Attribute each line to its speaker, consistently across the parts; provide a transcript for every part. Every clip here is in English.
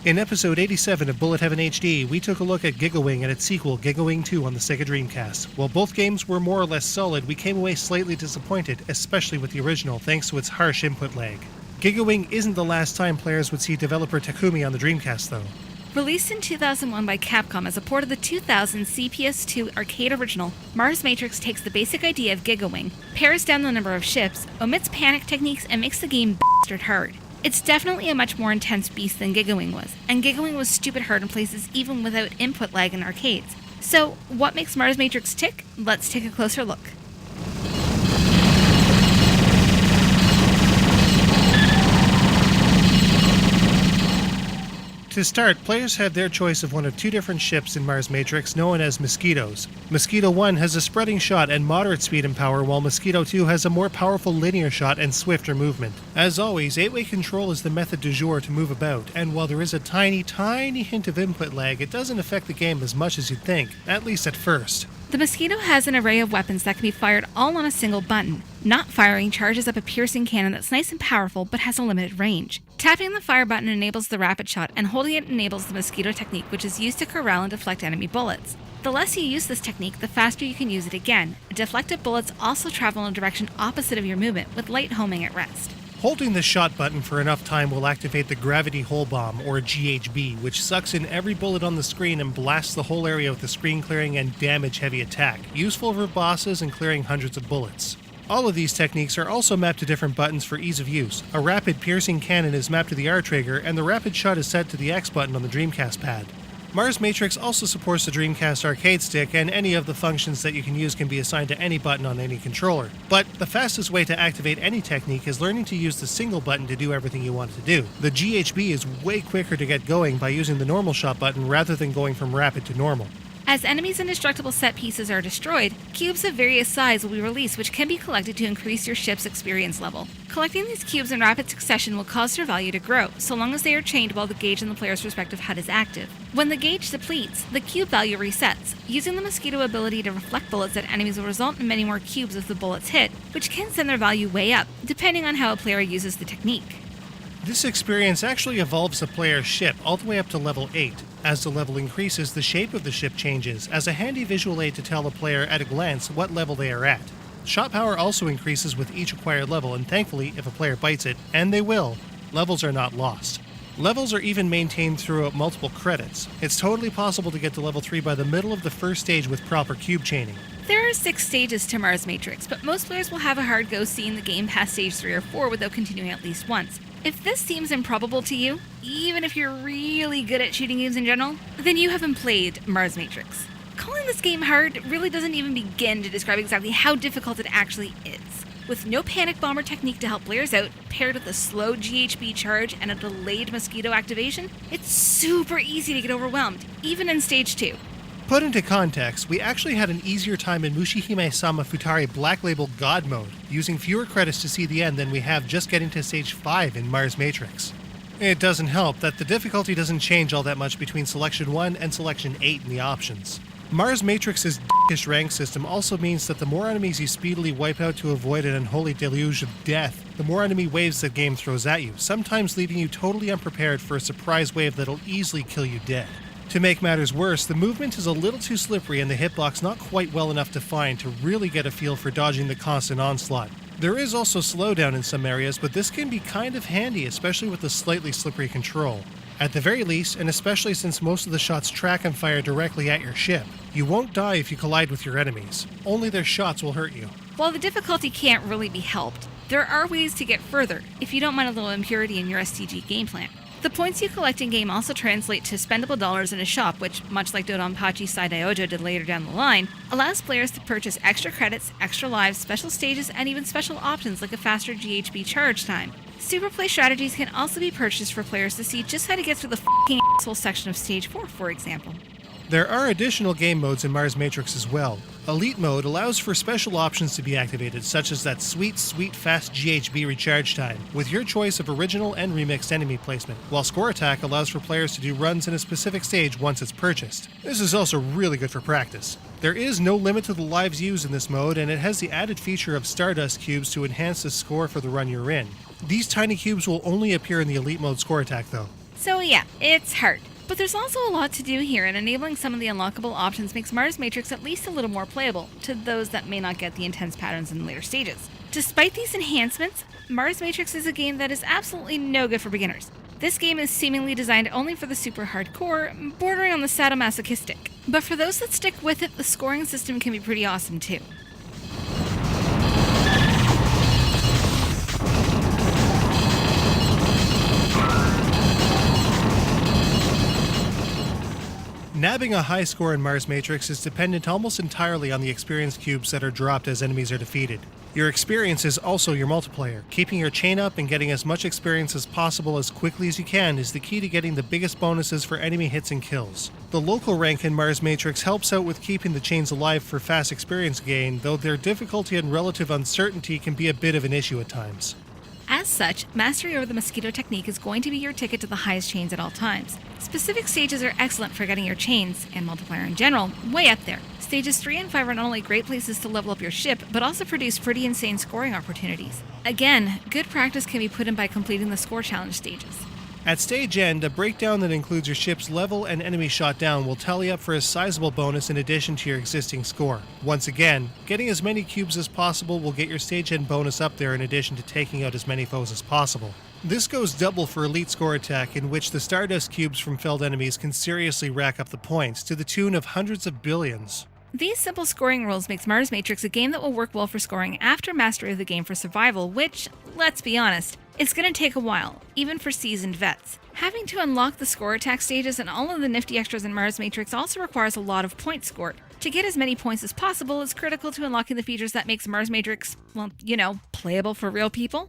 Speaker 1: In episode 87 of Bullet Heaven HD, we took a look at Giga Wing and its sequel, Giga Wing 2 on the Sega Dreamcast. While both games were more or less solid, we came away slightly disappointed, especially with the original, thanks to its harsh input lag. Giga Wing isn't the last time players would see developer Takumi on the Dreamcast, though.
Speaker 2: Released in 2001 by Capcom as a port of the 2000 CPS2 arcade original, Mars Matrix takes the basic idea of Giga Wing, pares down the number of ships, omits panic techniques, and makes the game bastard hard. It's definitely a much more intense beast than Giga Wing was, and Giga Wing was stupid hard in places even without input lag in arcades. So, what makes Mars Matrix tick? Let's take a closer look.
Speaker 1: To start, players had their choice of one of two different ships in Mars Matrix known as Mosquitoes. Mosquito 1 has a spreading shot and moderate speed and power, while Mosquito 2 has a more powerful linear shot and swifter movement. As always, 8-way control is the method du jour to move about, and while there is a tiny hint of input lag, it doesn't affect the game as much as you'd think, at least at first.
Speaker 2: The Mosquito has an array of weapons that can be fired all on a single button. Not firing charges up a piercing cannon that's nice and powerful but has a limited range. Tapping the fire button enables the rapid shot, and holding it enables the Mosquito technique, which is used to corral and deflect enemy bullets. The less you use this technique, the faster you can use it again. Deflected bullets also travel in a direction opposite of your movement, with light homing at rest.
Speaker 1: Holding the shot button for enough time will activate the Gravity Hole Bomb, or GHB, which sucks in every bullet on the screen and blasts the whole area with a screen-clearing and damage-heavy attack, useful for bosses and clearing hundreds of bullets. All of these techniques are also mapped to different buttons for ease of use. A rapid piercing cannon is mapped to the R trigger, and the rapid shot is set to the X button on the Dreamcast pad. Mars Matrix also supports the Dreamcast arcade stick, and any of the functions that you can use can be assigned to any button on any controller. But the fastest way to activate any technique is learning to use the single button to do everything you want it to do. The GHB is way quicker to get going by using the normal shot button rather than going from rapid to normal.
Speaker 2: As enemies and destructible set pieces are destroyed, cubes of various size will be released, which can be collected to increase your ship's experience level. Collecting these cubes in rapid succession will cause their value to grow, so long as they are chained while the gauge in the player's respective HUD is active. When the gauge depletes, the cube value resets. Using the Mosquito ability to reflect bullets at enemies will result in many more cubes as the bullets hit, which can send their value way up, depending on how a player uses the technique.
Speaker 1: This experience actually evolves the player's ship all the way up to level 8. As the level increases, the shape of the ship changes, as a handy visual aid to tell the player at a glance what level they are at. Shot power also increases with each acquired level, and thankfully, if a player bites it, and they will, levels are not lost. Levels are even maintained throughout multiple credits. It's totally possible to get to level 3 by the middle of the first stage with proper cube chaining.
Speaker 2: There are 6 stages to Mars Matrix, but most players will have a hard go seeing the game past stage 3 or 4 without continuing at least once. If this seems improbable to you, even if you're really good at shooting games in general, then you haven't played Mars Matrix. Calling this game hard really doesn't even begin to describe exactly how difficult it actually is. With no panic bomber technique to help players out, paired with a slow GHB charge and a delayed Mosquito activation, it's super easy to get overwhelmed, even in stage 2.
Speaker 1: Put into context, we actually had an easier time in Mushihime-sama Futari Black Label God mode, using fewer credits to see the end than we have just getting to stage 5 in Mars Matrix. It doesn't help that the difficulty doesn't change all that much between Selection 1 and Selection 8 in the options. Mars Matrix's dickish rank system also means that the more enemies you speedily wipe out to avoid an unholy deluge of death, the more enemy waves the game throws at you, sometimes leaving you totally unprepared for a surprise wave that'll easily kill you dead. To make matters worse, the movement is a little too slippery and the hitbox not quite well enough defined to really get a feel for dodging the constant onslaught. There is also slowdown in some areas, but this can be kind of handy, especially with the slightly slippery control. At the very least, and especially since most of the shots track and fire directly at your ship, you won't die if you collide with your enemies. Only their shots will hurt you.
Speaker 2: While the difficulty can't really be helped, there are ways to get further, if you don't mind a little impurity in your STG game plan. The points you collect in-game also translate to spendable dollars in a shop, which, much like Dodonpachi Saidaiojo did later down the line, allows players to purchase extra credits, extra lives, special stages, and even special options like a faster GHB charge time. Super play strategies can also be purchased for players to see just how to get through the f***ing asshole section of Stage 4, for example.
Speaker 1: There are additional game modes in Mars Matrix as well. Elite mode allows for special options to be activated, such as that sweet fast GHB recharge time, with your choice of original and remixed enemy placement, while Score Attack allows for players to do runs in a specific stage once it's purchased. This is also really good for practice. There is no limit to the lives used in this mode, and it has the added feature of Stardust cubes to enhance the score for the run you're in. These tiny cubes will only appear in the Elite mode Score Attack though.
Speaker 2: So yeah, it's hard. But there's also a lot to do here, and enabling some of the unlockable options makes Mars Matrix at least a little more playable to those that may not get the intense patterns in the later stages. Despite these enhancements, Mars Matrix is a game that is absolutely no good for beginners. This game is seemingly designed only for the super hardcore, bordering on the sadomasochistic. But for those that stick with it, the scoring system can be pretty awesome too.
Speaker 1: Nabbing a high score in Mars Matrix is dependent almost entirely on the experience cubes that are dropped as enemies are defeated. Your experience is also your multiplier. Keeping your chain up and getting as much experience as possible as quickly as you can is the key to getting the biggest bonuses for enemy hits and kills. The local rank in Mars Matrix helps out with keeping the chains alive for fast experience gain, though their difficulty and relative uncertainty can be a bit of an issue at times.
Speaker 2: As such, mastery over the mosquito technique is going to be your ticket to the highest chains at all times. Specific stages are excellent for getting your chains, and multiplier in general, way up there. Stages 3 and 5 are not only great places to level up your ship, but also produce pretty insane scoring opportunities. Again, good practice can be put in by completing the score challenge stages.
Speaker 1: At stage end, a breakdown that includes your ship's level and enemy shot down will tally up for a sizable bonus in addition to your existing score. Once again, getting as many cubes as possible will get your stage end bonus up there in addition to taking out as many foes as possible. This goes double for Elite Score Attack, in which the Stardust cubes from felled enemies can seriously rack up the points, to the tune of hundreds of billions.
Speaker 2: These simple scoring rules makes Mars Matrix a game that will work well for scoring after mastery of the game for survival, which, let's be honest, it's going to take a while, even for seasoned vets. Having to unlock the score attack stages and all of the nifty extras in Mars Matrix also requires a lot of points scored. To get as many points as possible is critical to unlocking the features that makes Mars Matrix, well, playable for real people.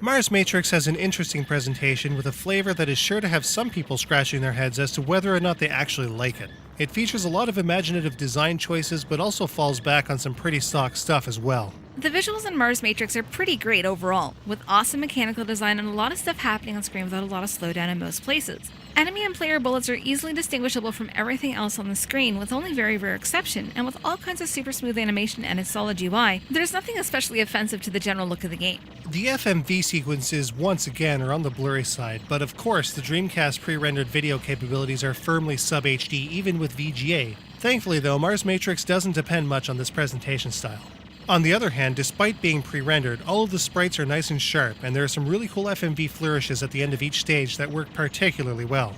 Speaker 1: Mars Matrix has an interesting presentation with a flavor that is sure to have some people scratching their heads as to whether or not they actually like it. It features a lot of imaginative design choices, but also falls back on some pretty stock stuff as well.
Speaker 2: The visuals in Mars Matrix are pretty great overall, with awesome mechanical design and a lot of stuff happening on screen without a lot of slowdown in most places. Enemy and player bullets are easily distinguishable from everything else on the screen, with only very rare exception, and with all kinds of super smooth animation and a solid UI, there's nothing especially offensive to the general look of the game.
Speaker 1: The FMV sequences, once again, are on the blurry side, but of course the Dreamcast pre-rendered video capabilities are firmly sub-HD even with VGA. Thankfully though, Mars Matrix doesn't depend much on this presentation style. On the other hand, despite being pre-rendered, all of the sprites are nice and sharp, and there are some really cool FMV flourishes at the end of each stage that work particularly well.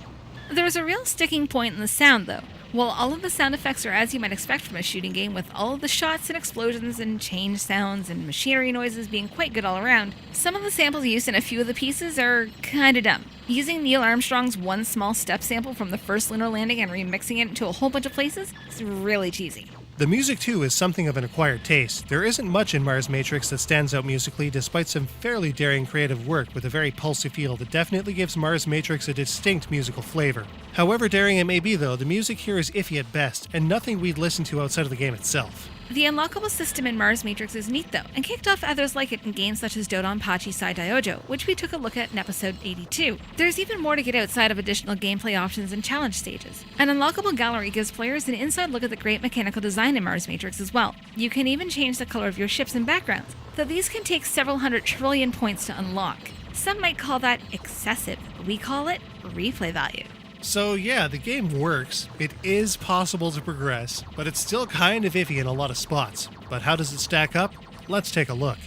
Speaker 2: There is a real sticking point in the sound though. While all of the sound effects are as you might expect from a shooting game, with all of the shots and explosions and change sounds and machinery noises being quite good all around, some of the samples used in a few of the pieces are kinda dumb. Using Neil Armstrong's One Small Step sample from the first lunar landing and remixing it into a whole bunch of places is really cheesy.
Speaker 1: The music too is something of an acquired taste. There isn't much in Mars Matrix that stands out musically, despite some fairly daring creative work with a very pulsy feel that definitely gives Mars Matrix a distinct musical flavor. However daring it may be though, the music here is iffy at best, and nothing we'd listen to outside of the game itself.
Speaker 2: The unlockable system in Mars Matrix is neat though, and kicked off others like it in games such as Dodonpachi Sai Daijo, which we took a look at in episode 82. There's even more to get outside of additional gameplay options and challenge stages. An unlockable gallery gives players an inside look at the great mechanical design in Mars Matrix as well. You can even change the color of your ships and backgrounds, though these can take several hundred trillion points to unlock. Some might call that excessive, we call it replay value.
Speaker 1: So yeah, the game works, it is possible to progress, but it's still kind of iffy in a lot of spots. But how does it stack up? Let's take a look.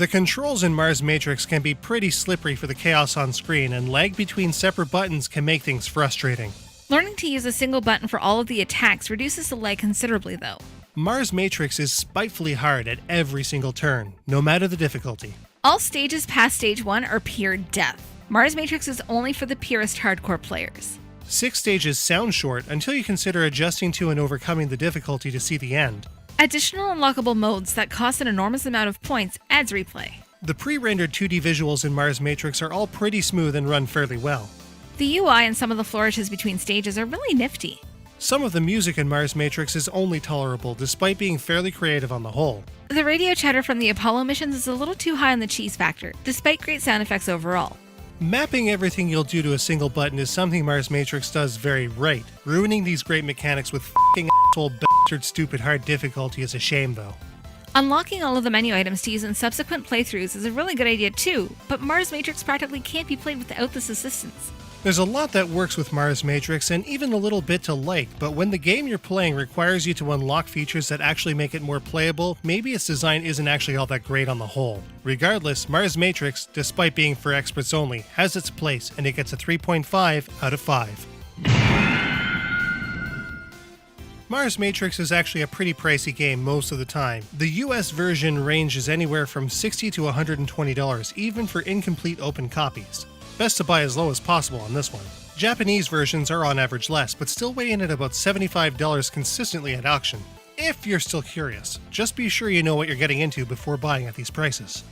Speaker 1: The controls in Mars Matrix can be pretty slippery for the chaos on screen, and lag between separate buttons can make things frustrating.
Speaker 2: Learning to use a single button for all of the attacks reduces the lag considerably though.
Speaker 1: Mars Matrix is spitefully hard at every single turn, no matter the difficulty.
Speaker 2: All stages past stage 1 are pure death. Mars Matrix is only for the purest hardcore players.
Speaker 1: 6 stages sound short until you consider adjusting to and overcoming the difficulty to see the end.
Speaker 2: Additional unlockable modes that cost an enormous amount of points adds replay.
Speaker 1: The pre-rendered 2D visuals in Mars Matrix are all pretty smooth and run fairly well.
Speaker 2: The UI and some of the flourishes between stages are really nifty.
Speaker 1: Some of the music in Mars Matrix is only tolerable despite being fairly creative on the whole.
Speaker 2: The radio chatter from the Apollo missions is a little too high on the cheese factor, despite great sound effects overall.
Speaker 1: Mapping everything you'll do to a single button is something Mars Matrix does very right. Ruining these great mechanics with f***ing asshole bastard stupid hard difficulty is a shame though.
Speaker 2: Unlocking all of the menu items to use in subsequent playthroughs is a really good idea too, but Mars Matrix practically can't be played without this assistance.
Speaker 1: There's a lot that works with Mars Matrix and even a little bit to like, but when the game you're playing requires you to unlock features that actually make it more playable, maybe its design isn't actually all that great on the whole. Regardless, Mars Matrix, despite being for experts only, has its place and it gets a 3.5 out of 5. Mars Matrix is actually a pretty pricey game most of the time. The US version ranges anywhere from $60 to $120, even for incomplete open copies. Best to buy as low as possible on this one. Japanese versions are on average less, but still weigh in at about $75 consistently at auction. If you're still curious, just be sure you know what you're getting into before buying at these prices.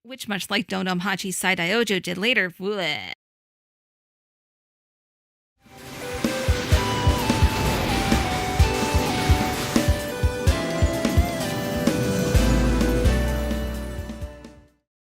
Speaker 2: Which, much like Dondom Hachi's Saidai Ojo did later, bleh.